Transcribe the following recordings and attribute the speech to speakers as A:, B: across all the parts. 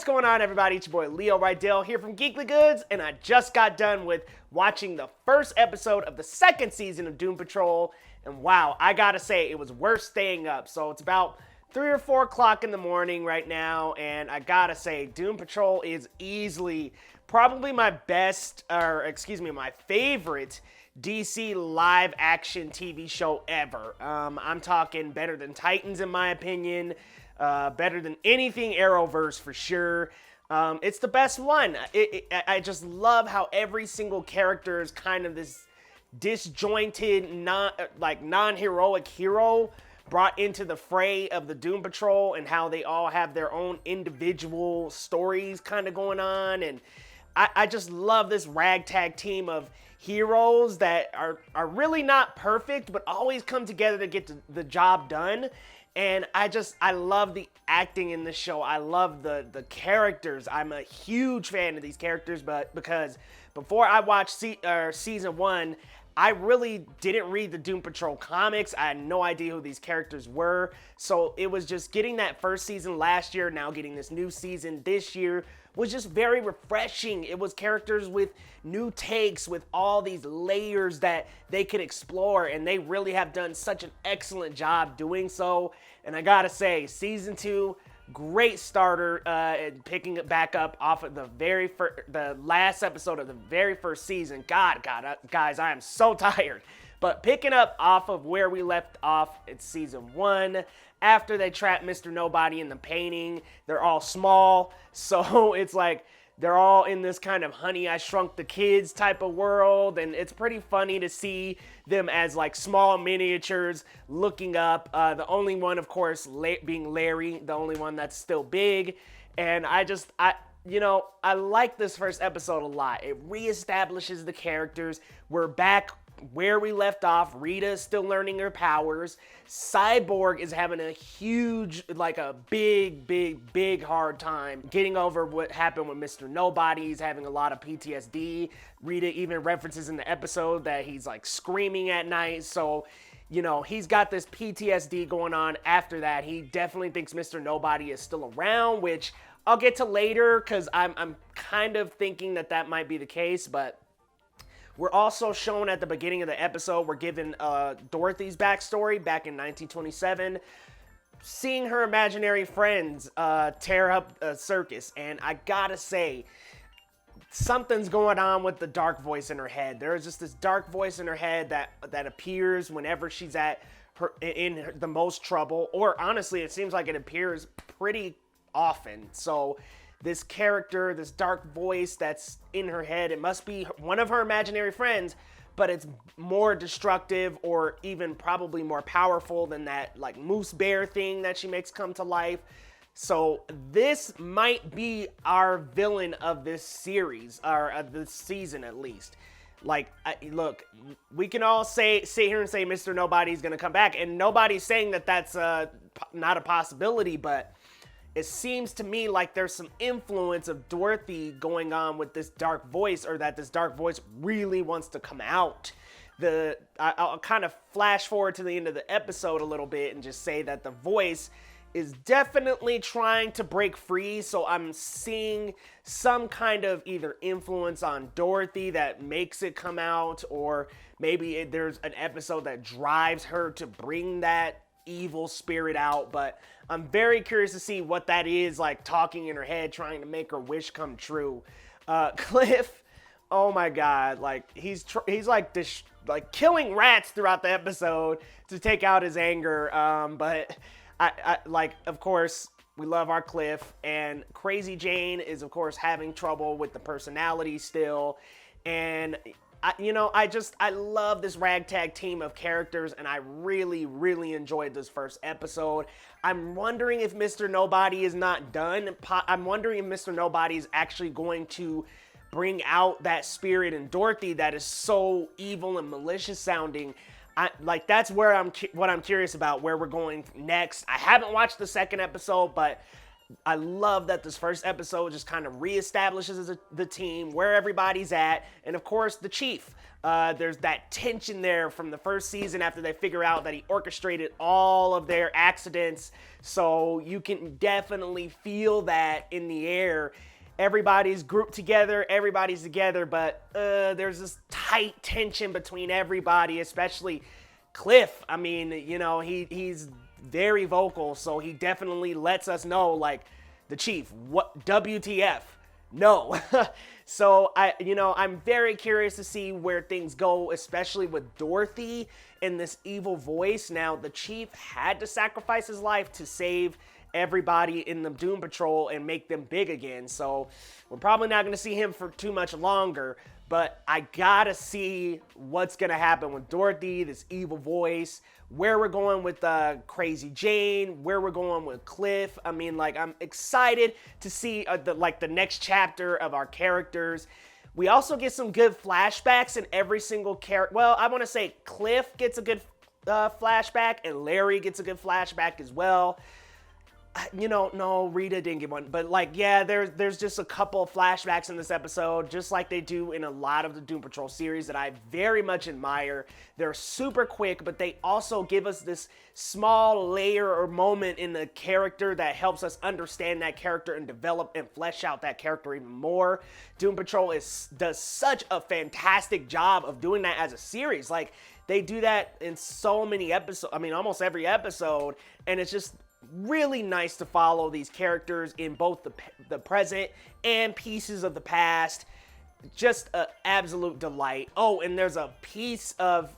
A: going on, everybody? It's your boy Leo Rydell here from Geekly Goods, and I just got done with watching the first episode of the second season of Doom Patrol, and wow, I gotta say, it was worth staying up. So it's about 3 or 4 o'clock in the morning right now, and I gotta say, Doom Patrol is easily probably my favorite DC live action TV show ever. I'm talking better than Titans in my opinion, better than anything Arrowverse for sure. It's the best one. I just love how every single character is kind of this disjointed, non-heroic hero brought into the fray of the Doom Patrol, and how they all have their own individual stories kind of going on. And I just love this ragtag team of heroes that are really not perfect, but always come together to get the job done. And I love the acting in this show. I love the characters. I'm a huge fan of these characters, but because before I watched season 1, I really didn't read the Doom Patrol comics. I had no idea who these characters were. So it was just getting that first season last year, now getting this new season this year, was just very refreshing. It was characters with new takes, with all these layers that they could explore, and they really have done such an excellent job doing so. And I gotta say, season 2, great starter, and picking it back up off of the last episode of the very first season. Guys, I am so tired. But picking up off of where we left off in season 1, after they trap Mr. Nobody in the painting, they're all small, so it's like they're all in this kind of Honey, I Shrunk the Kids type of world, and it's pretty funny to see them as like small miniatures looking up. The only one, of course, being Larry, the only one that's still big. And I like this first episode a lot. It reestablishes the characters. We're back where we left off. Rita is still learning her powers. Cyborg is having a huge, a big hard time getting over what happened with Mr. Nobody. He's having a lot of PTSD. Rita even references in the episode that he's like screaming at night. So, he's got this PTSD going on. After that, he definitely thinks Mr. Nobody is still around, which I'll get to later because I'm kind of thinking that might be the case, but we're also shown at the beginning of the episode, we're given Dorothy's backstory back in 1927, seeing her imaginary friends tear up a circus. And I gotta say, something's going on with the dark voice in her head. There is just this dark voice in her head that appears whenever she's in the most trouble. Or honestly, it seems like it appears pretty often. So this character, this dark voice that's in her head, it must be one of her imaginary friends, but it's more destructive or even probably more powerful than that moose bear thing that she makes come to life. So this might be our villain of this series, or of this season at least. Look, we can all sit here and say Mr. Nobody's gonna come back, and nobody's saying that that's not a possibility, but it seems to me like there's some influence of Dorothy going on with this dark voice, or that this dark voice really wants to come out. I'll kind of flash forward to the end of the episode a little bit and just say that the voice is definitely trying to break free. So I'm seeing some kind of either influence on Dorothy that makes it come out, or maybe there's an episode that drives her to bring that evil spirit out. But I'm very curious to see what that is, talking in her head, trying to make her wish come true. Cliff, oh my god, he's killing rats throughout the episode to take out his anger. But I of course, we love our Cliff, and Crazy Jane is of course having trouble with the personality still. And I love this ragtag team of characters, and I really enjoyed this first episode. I'm wondering if Mr. Nobody is not done. I'm wondering if Mr. Nobody is actually going to bring out that spirit in Dorothy that is so evil and malicious sounding. That's what I'm curious about, where we're going next. I haven't watched the second episode, but I love that this first episode just kind of reestablishes the team, where everybody's at, and of course the Chief. There's that tension there from the first season after they figure out that he orchestrated all of their accidents, so you can definitely feel that in the air. Everybody's grouped together, everybody's together, but there's this tight tension between everybody, especially Cliff. I mean, he's very vocal, so he definitely lets us know, like, the Chief, what WTF? No. So I'm very curious to see where things go, especially with Dorothy and this evil voice. Now, the Chief had to sacrifice his life to save everybody in the Doom Patrol and make them big again. So we're probably not going to see him for too much longer, but I gotta see what's going to happen with Dorothy, this evil voice, where we're going with Crazy Jane, where we're going with Cliff. I mean, like, I'm excited to see the next chapter of our characters. We also get some good flashbacks in every single character. Well, I want to say Cliff gets a good flashback, and Larry gets a good flashback as well. No, Rita didn't get one, but there's just a couple of flashbacks in this episode, just like they do in a lot of the Doom Patrol series that I very much admire. They're super quick, but they also give us this small layer or moment in the character that helps us understand that character and develop and flesh out that character even more. Doom Patrol does such a fantastic job of doing that as a series. Like, they do that in so many episodes, almost every episode, and it's just really nice to follow these characters in both the present and pieces of the past. Just an absolute delight. Oh, and there's a piece of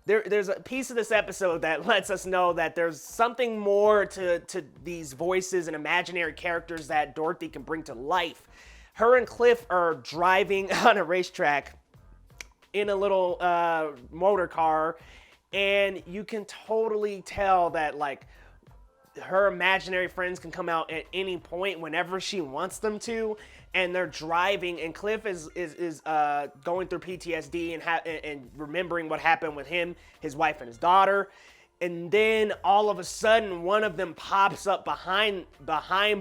A: this episode that lets us know that there's something more to these voices and imaginary characters that Dorothy can bring to life. Her and Cliff are driving on a racetrack in a little motor car, and you can totally tell that, like, her imaginary friends can come out at any point whenever she wants them to, and they're driving, and Cliff is going through PTSD and remembering what happened with him, his wife, and his daughter. And then all of a sudden, one of them pops up behind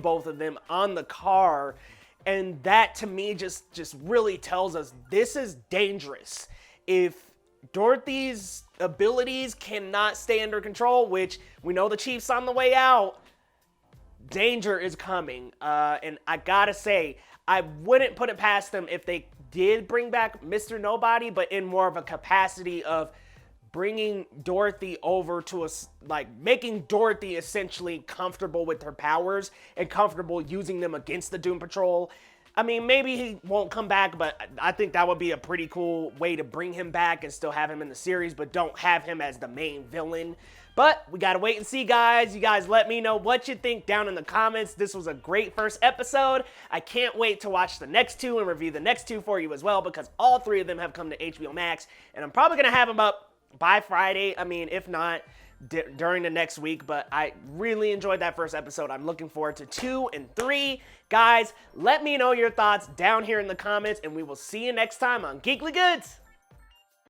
A: both of them on the car, and that to me just really tells us this is dangerous. If Dorothy's abilities cannot stay under control, which we know the Chief's on the way out, danger is coming. And I gotta say, I wouldn't put it past them if they did bring back Mr. Nobody, but in more of a capacity of bringing Dorothy over to us, like making Dorothy essentially comfortable with her powers and comfortable using them against the Doom Patrol. I mean, maybe he won't come back, but I think that would be a pretty cool way to bring him back and still have him in the series, but don't have him as the main villain. But we gotta wait and see, guys. You guys let me know what you think down in the comments. This was a great first episode. I can't wait to watch the next two and review the next two for you as well, because all three of them have come to HBO Max, and I'm probably gonna have them up by Friday. I mean, if not, during the next week. But I really enjoyed that first episode. I'm looking forward to 2 and 3. Guys, let me know your thoughts down here in the comments, and we will see you next time on Geekly Goods.